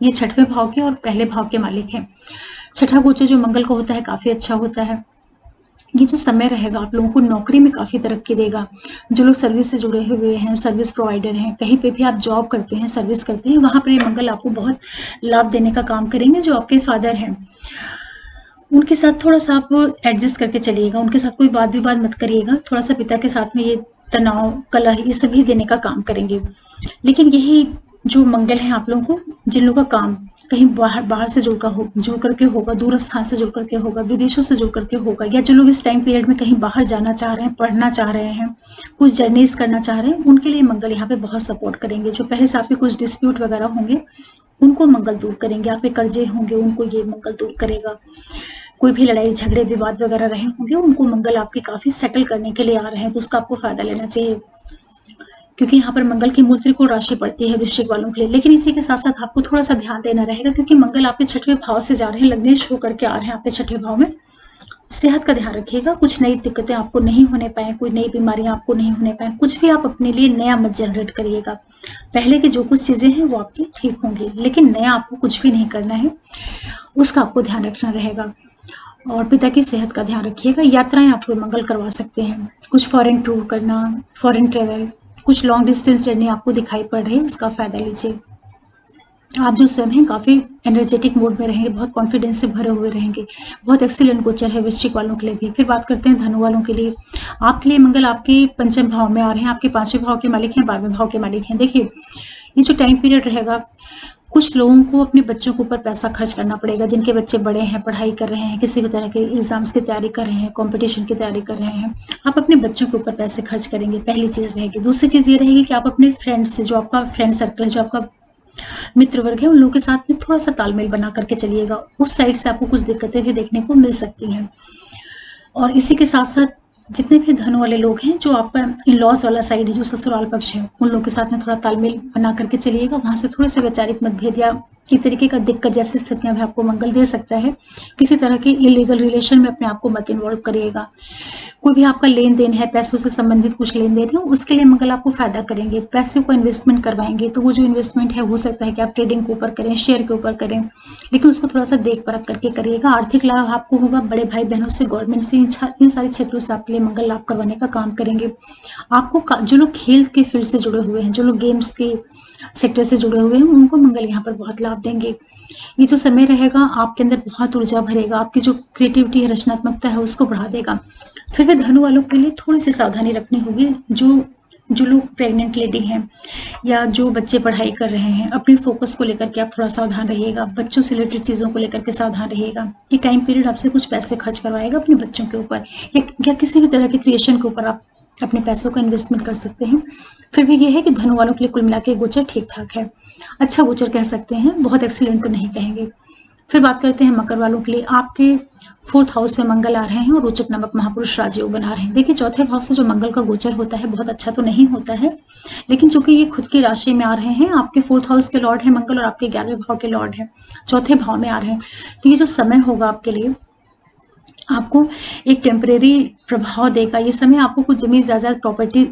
ये 6वें भाव के और पहले भाव के मालिक हैं। 6ठा गोचर जो मंगल का होता है काफी अच्छा होता है। ये जो समय रहेगा आप लोगों को नौकरी में काफी तरक्की देगा। जो लोग सर्विस से जुड़े हुए हैं, सर्विस प्रोवाइडर हैं, कहीं पे भी आप जॉब करते हैं, सर्विस करते हैं, वहां पर ये मंगल आपको बहुत लाभ देने का काम करेंगे। जो आपके फादर हैं उनके साथ थोड़ा सा आप एडजस्ट करके चलिएगा, उनके साथ कोई वाद विवाद मत करिएगा। थोड़ा सा पिता के साथ में ये तनाव, कलह, ये सभी देने का काम करेंगे। लेकिन यही जो मंगल है आप लोगों को, जिन लोगों का काम कहीं बाहर से जुड़ करके होगा, दूर स्थान से जुड़ करके होगा, विदेशों से जुड़ करके होगा, या जो लोग इस टाइम पीरियड में कहीं बाहर जाना चाह रहे हैं, पढ़ना चाह रहे हैं, कुछ जर्नीज करना चाह रहे हैं, उनके लिए मंगल यहाँ पे बहुत सपोर्ट करेंगे। जो पहले से आपके कुछ डिस्प्यूट वगैरह होंगे उनको मंगल दूर करेंगे, आपके कर्जे होंगे उनको ये मंगल दूर करेगा। कोई भी लड़ाई झगड़े विवाद वगैरह रहे होंगे उनको मंगल आपके काफी सेटल करने के लिए आ रहे हैं, तो उसका आपको फायदा लेना चाहिए, क्योंकि यहाँ पर मंगल की मूल त्रिकोण राशि पड़ती है वृश्चिक वालों के लिए। लेकिन इसी के साथ साथ आपको थोड़ा सा ध्यान देना रहेगा, क्योंकि मंगल आपके 6वें भाव से जा रहे हैं, लग्नेश होकर के आ रहे हैं आपके 6ठे भाव में। सेहत का ध्यान रखिएगा, कुछ नई दिक्कतें आपको नहीं होने पाए, कोई नई बीमारियां आपको नहीं होने पाए, कुछ भी आप अपने लिए नया मत जनरेट करिएगा। पहले की जो कुछ चीजें हैं वो आपकी ठीक होंगी, लेकिन नया आपको कुछ भी नहीं करना है, उसका आपको ध्यान रखना रहेगा। और पिता की सेहत का ध्यान रखिएगा। यात्राएं आप कोई मंगल करवा सकते हैं, कुछ फॉरेन टूर करना, फॉरेन ट्रेवल, कुछ लॉन्ग डिस्टेंस जर्नी आपको दिखाई पड़ रही है, उसका फायदा लीजिए। आप जो स्वयं हैं काफी एनर्जेटिक मोड में रहेंगे, बहुत कॉन्फिडेंस से भरे हुए रहेंगे, बहुत एक्सीलेंट गोचर है वृश्चिक वालों के लिए भी। फिर बात करते हैं धनु वालों के लिए। आपके लिए मंगल आपके पंचम भाव में आ रहे हैं, आपके पांचवें भाव के मालिक हैं, 12वें भाव के मालिक हैं। देखिए ये जो टाइम पीरियड रहेगा, कुछ लोगों को अपने बच्चों के ऊपर पैसा खर्च करना पड़ेगा, जिनके बच्चे बड़े हैं, पढ़ाई कर रहे हैं, किसी भी तरह के एग्जाम्स की तैयारी कर रहे हैं, कंपटीशन की तैयारी कर रहे हैं, आप अपने बच्चों के ऊपर पैसे खर्च करेंगे, पहली चीज रहेगी। दूसरी चीज ये रहेगी कि आप अपने फ्रेंड से, जो आपका फ्रेंड सर्कल है, जो आपका मित्र वर्ग है, उन लोगों के साथ में थोड़ा सा तालमेल बना करके चलिएगा। उस साइड से आपको कुछ दिक्कतें भी देखने को मिल सकती हैं। और इसी के साथ साथ जितने भी धन वाले लोग हैं, जो आपका इन लॉस वाला साइड है, जो ससुराल पक्ष है, उन लोगों के साथ में थोड़ा तालमेल बना करके चलिएगा। वहां से थोड़े से वैचारिक मतभेद या इस तरीके का दिक्कत जैसी स्थितियां भी आपको मंगल दे सकता है। किसी तरह के इलीगल रिलेशन में अपने आप को मत इन्वॉल्व करिएगा। कोई भी आपका लेन देन है, पैसों से संबंधित कुछ लेन देन है, उसके लिए मंगल आपको फायदा करेंगे। पैसे को इन्वेस्टमेंट करवाएंगे, तो वो जो इन्वेस्टमेंट है हो सकता है कि आप ट्रेडिंग के ऊपर करें, शेयर के ऊपर करें, लेकिन उसको थोड़ा सा देख परख करके करिएगा। आर्थिक लाभ आपको होगा, बड़े भाई बहनों से, गवर्नमेंट से, इन सारे क्षेत्रों से आपके लिए मंगल लाभ करवाने का काम करेंगे। आपको जो लोग खेल के फील्ड से जुड़े हुए हैं, जो लोग गेम्स के सेक्टर से जुड़े हुए हैं, उनको मंगल यहाँ पर बहुत लाभ देंगे। ये जो समय रहेगा आपके अंदर बहुत ऊर्जा भरेगा, आपकी जो क्रिएटिविटी है, रचनात्मकता है, उसको बढ़ा देगा। फिर भी धनु वालों के लिए थोड़ी सी सावधानी रखनी होगी। जो लोग प्रेग्नेंट लेडी हैं या जो बच्चे पढ़ाई कर रहे हैं, अपने फोकस को लेकर के आप थोड़ा सावधान रहिएगा। बच्चों से रिलेटेड चीज़ों को लेकर के सावधान रहिएगा। ये टाइम पीरियड आपसे कुछ पैसे खर्च करवाएगा अपने बच्चों के ऊपर, या किसी भी तरह के क्रिएशन के ऊपर आप अपने पैसों का इन्वेस्टमेंट कर सकते हैं। फिर भी ये है कि धनु वालों के लिए कुल मिला के गोचर ठीक ठाक है, अच्छा गोचर कह सकते हैं, बहुत एक्सीलेंट तो नहीं कहेंगे। फिर बात करते हैं मकर वालों के लिए। आपके 4th हाउस में मंगल आ रहे हैं और रोचक नामक महापुरुष राजयोग बना रहे हैं। देखिए चौथे भाव से जो मंगल का गोचर होता है बहुत अच्छा तो नहीं होता है, लेकिन चूंकि ये खुद की राशि में आ रहे हैं, आपके 4th हाउस के लॉर्ड है मंगल और आपके 11वें भाव के लॉर्ड है, चौथे भाव में आ रहे हैं, तो ये जो समय होगा आपके लिए, आपको एक टेम्परेरी प्रभाव देगा। ये समय आपको कुछ जमीन जायदाद प्रॉपर्टी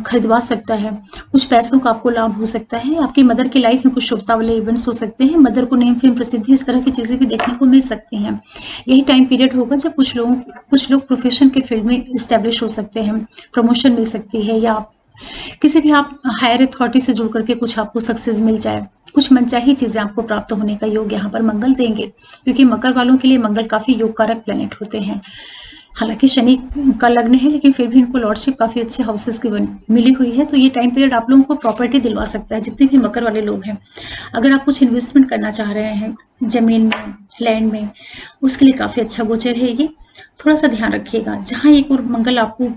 खरीदवा सकता है, कुछ पैसों का आपको लाभ हो सकता है, आपकी मदर की लाइफ में कुछ शुभता वाले इवेंट्स हो सकते हैं, मदर को नेम फेम प्रसिद्धि इस तरह की चीजें भी देखने को मिल सकती हैं। यही टाइम पीरियड होगा जब कुछ लोग प्रोफेशन के फील्ड में इस्टेब्लिश हो सकते हैं, प्रमोशन मिल सकती है, या किसी भी आप हायर अथॉरिटी से जुड़ करके कुछ आपको सक्सेस मिल जाए, कुछ मनचाही चीजें आपको प्राप्त होने का योग यहाँ पर मंगल देंगे, क्योंकि मकर वालों के लिए मंगल काफी योग कारक प्लेनेट होते हैं। हालांकि शनि का लग्न है, लेकिन फिर भी इनको लॉर्डशिप काफी अच्छे हाउसेस की मिली हुई है, तो ये टाइम पीरियड आप लोगों को प्रॉपर्टी दिलवा सकता है। जितने भी मकर वाले लोग हैं, अगर आप कुछ इन्वेस्टमेंट करना चाह रहे हैं जमीन में, लैंड में, उसके लिए काफी अच्छा गोचर है ये। थोड़ा सा ध्यान रखिएगा, जहाँ एक और मंगल आपको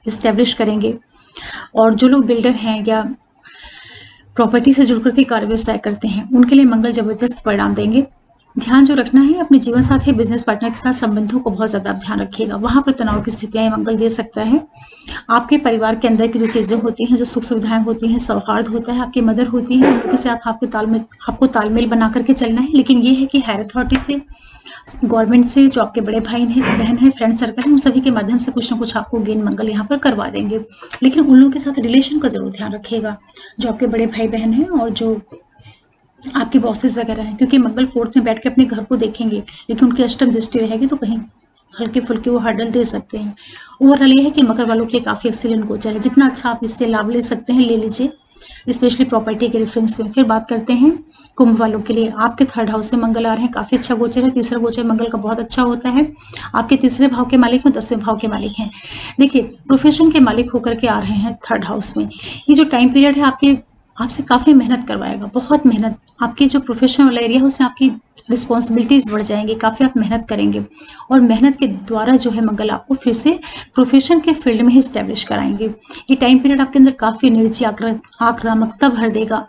इस्टेब्लिश करेंगे, और जो लोग बिल्डर हैं या प्रॉपर्टी से जुड़कर के कार्य व्यवसाय करते हैं, उनके लिए मंगल जबरदस्त परिणाम देंगे। ध्यान जो रखना है, अपने जीवन साथी, बिजनेस पार्टनर के साथ संबंधों को बहुत ज्यादा ध्यान रखिएगा। वहां पर तनाव की स्थितियां मंगल दे सकता है। आपके परिवार के अंदर की जो चीजें होती हैं, जो सुख सुविधाएं होती हैं, सौहार्द होता है, आपकी मदर होती है, उनके साथ आपको तालमेल बना करके चलना है। लेकिन ये है कि हायर अथॉरिटी से, गवर्नमेंट से, जो आपके बड़े भाई हैं, बहन है, फ्रेंड सर्कल है, उन सभी के माध्यम से कुछ ना कुछ आपको गेन मंगल यहाँ पर करवा देंगे। लेकिन उन लोगों के साथ रिलेशन का जरूर ध्यान रखिएगा, जो आपके बड़े भाई बहन हैं और जो आपके बॉसेस वगैरह हैं, क्योंकि मंगल 4th में बैठ के अपने घर को देखेंगे, लेकिन उनकी अष्टम दृष्टि रहेगी, तो कहीं हल्के फुल्के वो हर्डल दे सकते हैं। ओवरऑल ये है कि मकर वालों के लिए काफी एक्सीलेंट गोचर है, जितना अच्छा आप इससे लाभ ले सकते हैं ले लीजिए, स्पेशली प्रॉपर्टी के रेफरेंस में। फिर बात करते हैं कुंभ वालों के लिए। आपके 3rd हाउस से मंगल आ रहे हैं, काफी अच्छा गोचर है। तीसरा गोचर मंगल का बहुत अच्छा होता है। आपके तीसरे भाव के मालिक हैं, 10वें भाव के मालिक हैं। देखिए प्रोफेशन के मालिक होकर के आ रहे हैं 3rd हाउस में। ये जो टाइम पीरियड है आपसे काफी मेहनत करवाएगा, बहुत मेहनत। आपके जो प्रोफेशनल वाला एरिया है उसमें आपकी रिस्पॉन्सिबिलिटीज बढ़ जाएंगी, काफी आप मेहनत करेंगे, और मेहनत के द्वारा जो है मंगल आपको फिर से प्रोफेशन के फील्ड में ही स्टैब्लिश कराएंगे। ये टाइम पीरियड आपके अंदर काफी एनर्जी, आक्रामकता भर देगा।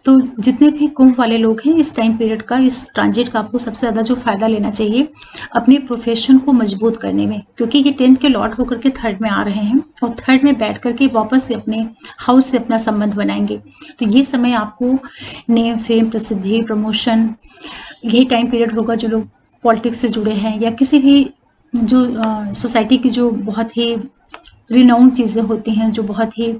तो जितने भी कुंभ वाले लोग हैं, इस टाइम पीरियड का, इस ट्रांजिट का आपको सबसे ज्यादा जो फायदा लेना चाहिए अपने प्रोफेशन को मजबूत करने में, क्योंकि ये 10th के लॉर्ड होकर के 3rd में आ रहे हैं, और 3rd में बैठ करके वापस से अपने हाउस से अपना संबंध बनाएंगे। तो ये समय आपको नेम फेम, प्रसिद्धि, प्रमोशन, यही टाइम पीरियड होगा। जो लोग पॉलिटिक्स से जुड़े हैं या किसी भी जो सोसाइटी की जो बहुत ही रिनाउंड चीज़ें होती हैं, जो बहुत ही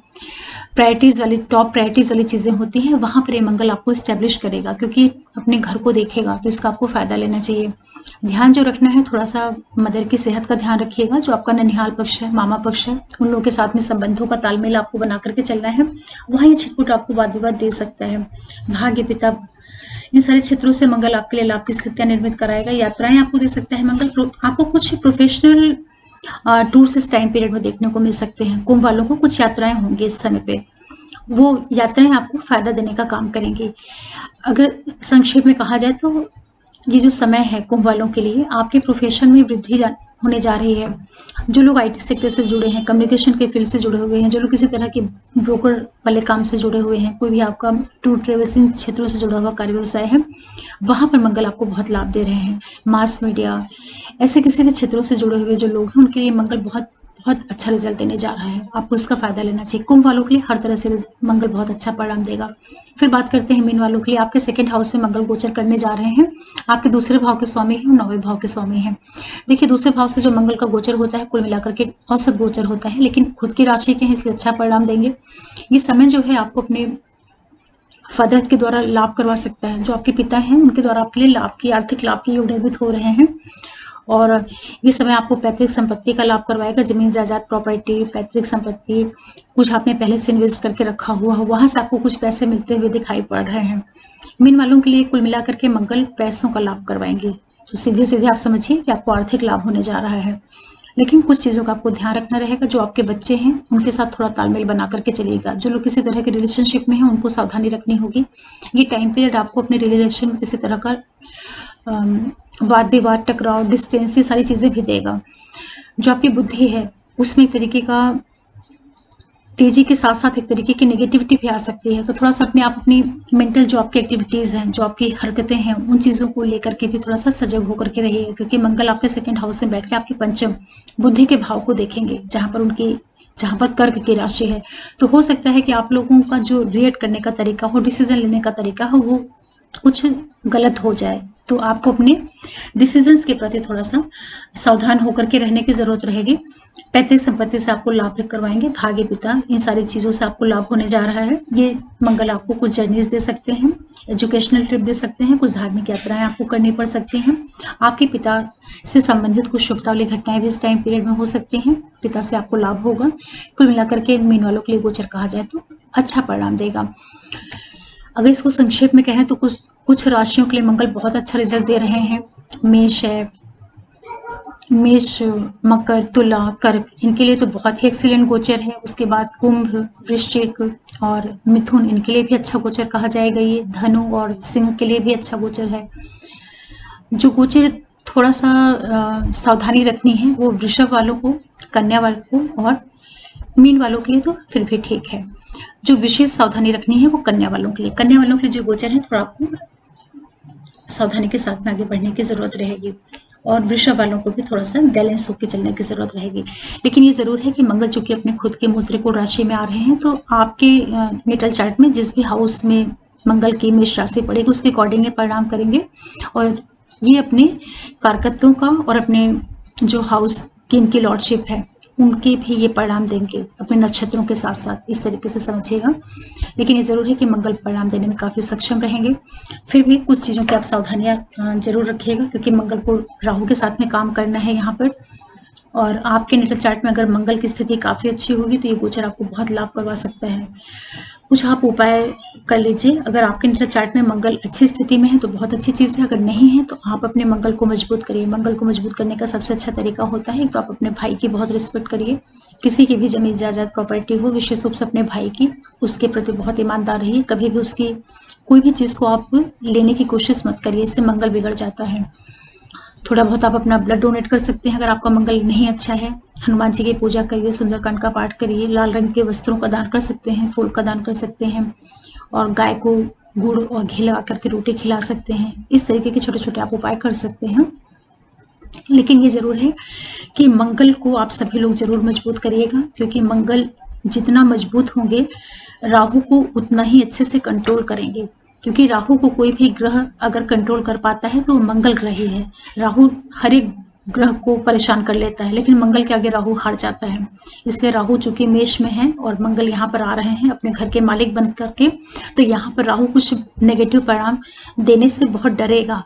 प्रायोरिटीज़ वाली, टॉप प्रायोरिटीज़ वाली चीज़ें होती हैं, वहाँ पर ये मंगल आपको इस्टेब्लिश करेगा, क्योंकि अपने घर को देखेगा, तो इसका आपको फ़ायदा लेना चाहिए। ध्यान जो रखना है, थोड़ा सा मदर की सेहत का ध्यान रखिएगा। जो आपका ननिहाल पक्ष है, मामा पक्ष है, उन लोगों के साथ में संबंधों का तालमेल आपको बना करके चलना है। वहाँ ये छिटपुट आपको वाद विवाद दे सकता है। भाग्य, पिता, इन सारे क्षेत्रों से मंगल आपके लिए लाभ की स्थितियां निर्मित कराएगा। यात्राएं आपको दे सकता है मंगल। आपको कुछ प्रोफेशनल टूर्स इस टाइम पीरियड में देखने को मिल सकते हैं। कुंभ वालों को कुछ यात्राएं होंगी इस समय पे, वो यात्राएं आपको फायदा देने का काम करेंगी। अगर संक्षेप में कहा जाए तो ये जो समय है कुंभ वालों के लिए, आपके प्रोफेशन में वृद्धि होने जा रही है। जो लोग आईटी सेक्टर से जुड़े हैं, कम्युनिकेशन के फील्ड से जुड़े हुए हैं, जो लोग किसी तरह के ब्रोकर वाले काम से जुड़े हुए हैं, कोई भी आपका टूर ट्रेवल्सिंग क्षेत्रों से जुड़ा हुआ कार्य व्यवसाय है, वहाँ पर मंगल आपको बहुत लाभ दे रहे हैं। मास मीडिया, ऐसे किसी भी क्षेत्रों से जुड़े हुए जो लोग हैं, उनके लिए मंगल बहुत बहुत अच्छा रिजल्ट देने जा रहा है। आपको इसका फायदा लेना चाहिए। कुंभ वालों के लिए हर तरह से मंगल बहुत अच्छा परिणाम देगा। फिर बात करते हैं मीन वालों के लिए। आपके सेकंड हाउस में मंगल गोचर करने जा रहे हैं। आपके दूसरे भाव के स्वामी हैं, 9वें भाव के स्वामी हैं। देखिए, दूसरे भाव से जो मंगल का गोचर होता है, कुल मिलाकर के औसत गोचर होता है, लेकिन खुद की राशि के हैं, इसलिए अच्छा परिणाम देंगे। ये समय जो है आपको अपने फादर के द्वारा लाभ करवा सकता है। जो आपके पिता हैं, उनके द्वारा आपके लिए लाभ की, आर्थिक लाभ की योग निर्मित हो रहे हैं। और ये समय आपको पैतृक संपत्ति का लाभ करवाएगा। जमीन जायदाद, प्रॉपर्टी, पैतृक संपत्ति, कुछ आपने पहले से इन्वेस्ट करके रखा हुआ हो, वहां से आपको कुछ पैसे मिलते हुए दिखाई पड़ रहे हैं। मीन वालों के लिए कुल मिलाकर के मंगल पैसों का लाभ करवाएंगे। तो सीधे सीधे आप समझिए कि आपको आर्थिक लाभ होने जा रहा है। लेकिन कुछ चीज़ों का आपको ध्यान रखना रहेगा। जो आपके बच्चे हैं, उनके साथ थोड़ा तालमेल बना करके चलिएगा। जो लोग किसी तरह के रिलेशनशिप में हैं, उनको सावधानी रखनी होगी। ये टाइम पीरियड आपको अपने रिलेशन में किसी तरह का वाद विवाद, टकराव, डिस्टेंस, ये सारी चीज़ें भी देगा। जो आपकी बुद्धि है, उसमें एक तरीके का तेजी के साथ साथ एक तरीके की नेगेटिविटी भी आ सकती है। तो थोड़ा सा अपने आप, अपनी मेंटल जो आपकी एक्टिविटीज़ हैं, जो आपकी हरकतें हैं, उन चीज़ों को लेकर के भी थोड़ा सा सजग होकर के रहिए, क्योंकि मंगल आपके सेकंड हाउस में बैठ के आपके पंचम बुद्धि के भाव को देखेंगे, जहाँ पर कर्क की राशि है। तो हो सकता है कि आप लोगों का जो रिएक्ट करने का तरीका हो, डिसीजन लेने का तरीका हो, वो कुछ गलत हो जाए। तो आपको अपने डिसीजंस के प्रति थोड़ा सा सावधान होकर के रहने की जरूरत रहेगी। पैतृक संपत्ति से आपको लाभ भी करवाएंगे। भाग्य, पिता, इन सारी चीज़ों से आपको लाभ होने जा रहा है। ये मंगल आपको कुछ जर्नीज दे सकते हैं, एजुकेशनल ट्रिप दे सकते हैं, कुछ धार्मिक यात्राएं आपको करनी पड़ सकती हैं। आपके पिता से संबंधित कुछ शुभता वाली घटनाएं भी इस टाइम पीरियड में हो सकती हैं। पिता से आपको लाभ होगा। कुल मिलाकर के मीन वालों के लिए गोचर कहा जाए तो अच्छा परिणाम देगा। अगर इसको संक्षेप में कहें तो कुछ राशियों के लिए मंगल बहुत अच्छा रिजल्ट दे रहे हैं। मेष है, मेष, मकर, तुला, कर्क, इनके लिए तो बहुत ही एक्सीलेंट गोचर है। उसके बाद कुंभ, वृश्चिक और मिथुन, इनके लिए भी अच्छा गोचर कहा जाएगा। ये धनु और सिंह के लिए भी अच्छा गोचर है। जो गोचर थोड़ा सा सावधानी रखनी है वो वृषभ वालों को, कन्या वालों को और मीन वालों के लिए तो फिर भी ठीक है। जो विशेष सावधानी रखनी है वो कन्या वालों के लिए। कन्या वालों के लिए जो गोचर है, थोड़ा आपको सावधानी के साथ में आगे बढ़ने की जरूरत रहेगी। और वृषभ वालों को भी थोड़ा सा बैलेंस होकर चलने की जरूरत रहेगी। लेकिन ये जरूर है कि मंगल चूंकि अपने खुद के मूल त्रिकोण राशि में आ रहे हैं, तो आपके नेटल चार्ट में जिस भी हाउस में मंगल की मेष राशि पड़ेगी, उसके अकॉर्डिंग ये परिणाम करेंगे। और ये अपने कारकत्वों का और अपने जो हाउस की इनकी लॉर्डशिप है, उनके भी ये परिणाम देंगे अपने नक्षत्रों के साथ साथ। इस तरीके से समझिएगा। लेकिन ये जरूर है कि मंगल परिणाम देने में काफी सक्षम रहेंगे। फिर भी कुछ चीजों की आप सावधानियां जरूर रखिएगा, क्योंकि मंगल को राहु के साथ में काम करना है यहाँ पर। और आपके नेटल चार्ट में अगर मंगल की स्थिति काफी अच्छी होगी तो ये गोचर आपको बहुत लाभ करवा सकता है। कुछ आप उपाय कर लीजिए। अगर आपके नेटल चार्ट में मंगल अच्छी स्थिति में है तो बहुत अच्छी चीज़ है। अगर नहीं है तो आप अपने मंगल को मजबूत करिए। मंगल को मजबूत करने का सबसे अच्छा तरीका होता है तो आप अपने भाई की बहुत रिस्पेक्ट करिए। किसी की भी जमीन जायदाद प्रॉपर्टी हो, विशेष रूप से अपने भाई की, उसके प्रति बहुत ईमानदार रहिए। कभी भी उसकी कोई भी चीज़ को आप लेने की कोशिश मत करिए, इससे मंगल बिगड़ जाता है। थोड़ा बहुत आप अपना ब्लड डोनेट कर सकते हैं अगर आपका मंगल नहीं अच्छा है। हनुमान जी की पूजा करिए, सुंदरकांड का पाठ करिए, लाल रंग के वस्त्रों का दान कर सकते हैं, फूल का दान कर सकते हैं, और गाय को गुड़ और घी लगा करके रोटी खिला सकते हैं। इस तरीके के छोटे छोटे आप उपाय कर सकते हैं। लेकिन ये जरूर है कि मंगल को आप सभी लोग जरूर मजबूत करिएगा, क्योंकि मंगल जितना मजबूत होंगे राहु को उतना ही अच्छे से कंट्रोल करेंगे। क्योंकि राहु को कोई भी ग्रह अगर कंट्रोल कर पाता है तो वो मंगल ग्रह ही है। राहु हर एक ग्रह को परेशान कर लेता है, लेकिन मंगल के आगे राहु हार जाता है। इसलिए राहु चूंकि मेष में है और मंगल यहाँ पर आ रहे हैं अपने घर के मालिक बन करके, तो यहाँ पर राहु कुछ नेगेटिव परिणाम देने से बहुत डरेगा।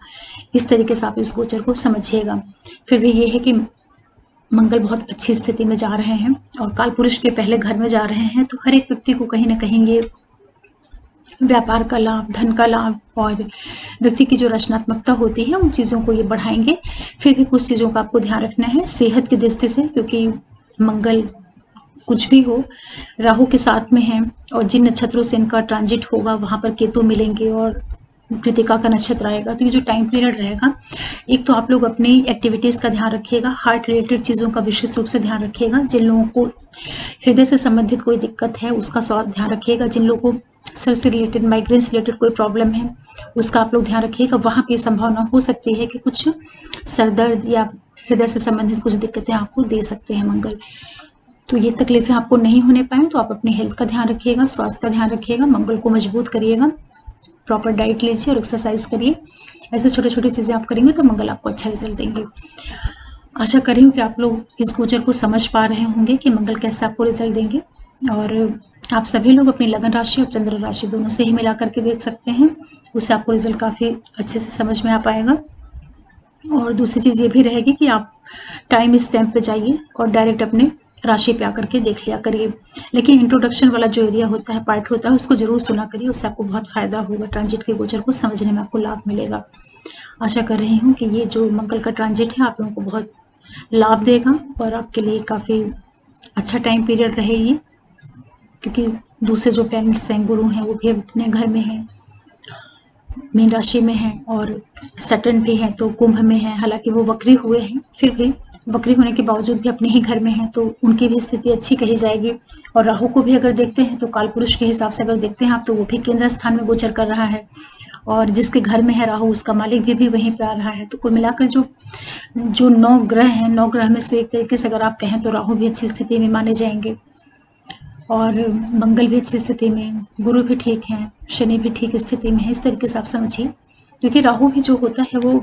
इस तरीके से आप इस गोचर को समझिएगा। फिर भी ये है कि मंगल बहुत अच्छी स्थिति में जा रहे हैं और काल पुरुष के पहले घर में जा रहे हैं, तो हर एक व्यक्ति को कहीं ना कहीं ये व्यापार का लाभ, धन का लाभ और व्यक्ति की जो रचनात्मकता होती है उन चीज़ों को ये बढ़ाएंगे। फिर भी कुछ चीज़ों का आपको ध्यान रखना है सेहत की दृष्टि से, क्योंकि मंगल कुछ भी हो राहु के साथ में है और जिन नक्षत्रों से इनका ट्रांजिट होगा वहाँ पर केतु मिलेंगे और कृतिका का नक्षत्र आएगा। तो ये जो टाइम पीरियड रहेगा, एक तो आप लोग अपनी एक्टिविटीज़ का ध्यान रखिएगा, हार्ट रिलेटेड चीज़ों का विशेष रूप से ध्यान रखिएगा। जिन लोगों को हृदय से संबंधित कोई दिक्कत है उसका ध्यान रखिएगा। जिन लोगों को सर से रिलेटेड, माइग्रेन से रिलेटेड कोई प्रॉब्लम है उसका आप लोग ध्यान रखिएगा। वहाँ पे संभावना हो सकती है कि कुछ सर दर्द या हृदय से संबंधित कुछ दिक्कतें आपको दे सकते हैं मंगल। तो ये तकलीफें आपको नहीं होने पाए तो आप अपनी हेल्थ का ध्यान रखिएगा, स्वास्थ्य का ध्यान रखिएगा, मंगल को मजबूत करिएगा, प्रॉपर डाइट लीजिए और एक्सरसाइज करिए। ऐसे छोटे छोटे चीज़ें आप करेंगे तो मंगल आपको अच्छा रिजल्ट देंगे। आशा कर रही हूँ कि आप लोग इस गोचर को समझ पा रहे होंगे कि मंगल कैसे आपको रिजल्ट देंगे, और आप सभी लोग अपनी लगन राशि और चंद्र राशि दोनों से ही मिला करके देख सकते हैं, उससे आपको रिजल्ट काफ़ी अच्छे से समझ में आ पाएगा। और दूसरी चीज़ ये भी रहेगी कि आप टाइम स्टैम्प पे जाइए और डायरेक्ट अपने राशि पे आकर के देख लिया करिए, लेकिन इंट्रोडक्शन वाला जो एरिया होता है, पार्ट होता है, उसको जरूर सुना करिए, उससे आपको बहुत फायदा होगा। ट्रांजिट के गोचर को समझने में आपको लाभ मिलेगा। आशा कर रही हूँ कि ये जो मंगल का ट्रांजिट है आप लोगों को बहुत लाभ देगा और आपके लिए काफ़ी अच्छा टाइम पीरियड रहेगी, क्योंकि दूसरे जो प्लैनेट्स हैं, गुरु हैं, वो भी अपने घर में हैं, मीन राशि में हैं, और सैटर्न भी हैं तो कुंभ में हैं। हालांकि वो वक्री हुए हैं, फिर भी वक्री होने के बावजूद भी अपने ही घर में हैं, तो उनकी भी स्थिति अच्छी कही जाएगी। और राहु को भी अगर देखते हैं तो काल पुरुष के हिसाब से अगर देखते हैं आप, तो वो भी केंद्र स्थान में गोचर कर रहा है, और जिसके घर में है राहु उसका मालिक भी वहीं पे आ रहा है। तो कुल मिलाकर जो 9 ग्रह हैं, 9 ग्रह में से एक तरीके से अगर आप कहें तो राहु भी अच्छी स्थिति में माने जाएंगे और मंगल भी अच्छी स्थिति में, गुरु भी ठीक हैं, शनि भी ठीक स्थिति में है। इस तरीके से आप समझिए, क्योंकि राहु भी जो होता है वो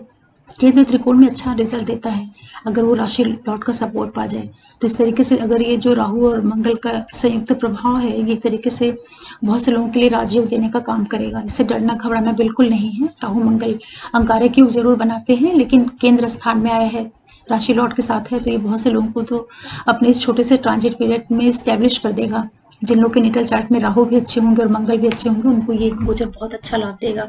केंद्र त्रिकोण में अच्छा रिजल्ट देता है अगर वो राशि लॉर्ड का सपोर्ट पा जाए। तो इस तरीके से अगर ये जो राहु और मंगल का संयुक्त प्रभाव है, ये एक तरीके से बहुत से लोगों के लिए राजयोग देने का काम करेगा। इससे डरना घबराना बिल्कुल नहीं है। राहु मंगल अंगारक योग जरूर बनाते हैं, लेकिन केंद्र स्थान में आया है, राशि लॉर्ड के साथ है, तो ये बहुत से लोगों को तो अपने इस छोटे से ट्रांजिट पीरियड में इस्टेब्लिश कर देगा। जिन लोग के नेटल चार्ट में राहु भी अच्छे होंगे और मंगल भी अच्छे होंगे, उनको ये गोचर बहुत अच्छा लाभ देगा।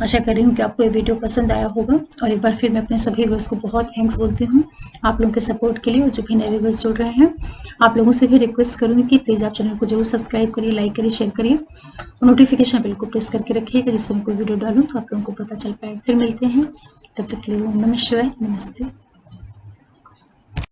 आशा कर रही हूँ कि आपको ये वीडियो पसंद आया होगा, और एक बार फिर मैं अपने सभी व्यूअर्स को बहुत थैंक्स बोलती हूँ आप लोगों के सपोर्ट के लिए। और जो भी नए व्यूअर्स जुड़ रहे हैं, आप लोगों से भी रिक्वेस्ट करूँगी कि प्लीज़ आप चैनल को जरूर सब्सक्राइब करिए, लाइक करिए, शेयर करिए, नोटिफिकेशन बेल को प्रेस करके रखिएगा, जिससे मैं कोई वीडियो डालूँ तो आप लोगों को पता चल पाए। फिर मिलते हैं, तब तक के लिए ओम नमः शिवाय, नमस्ते।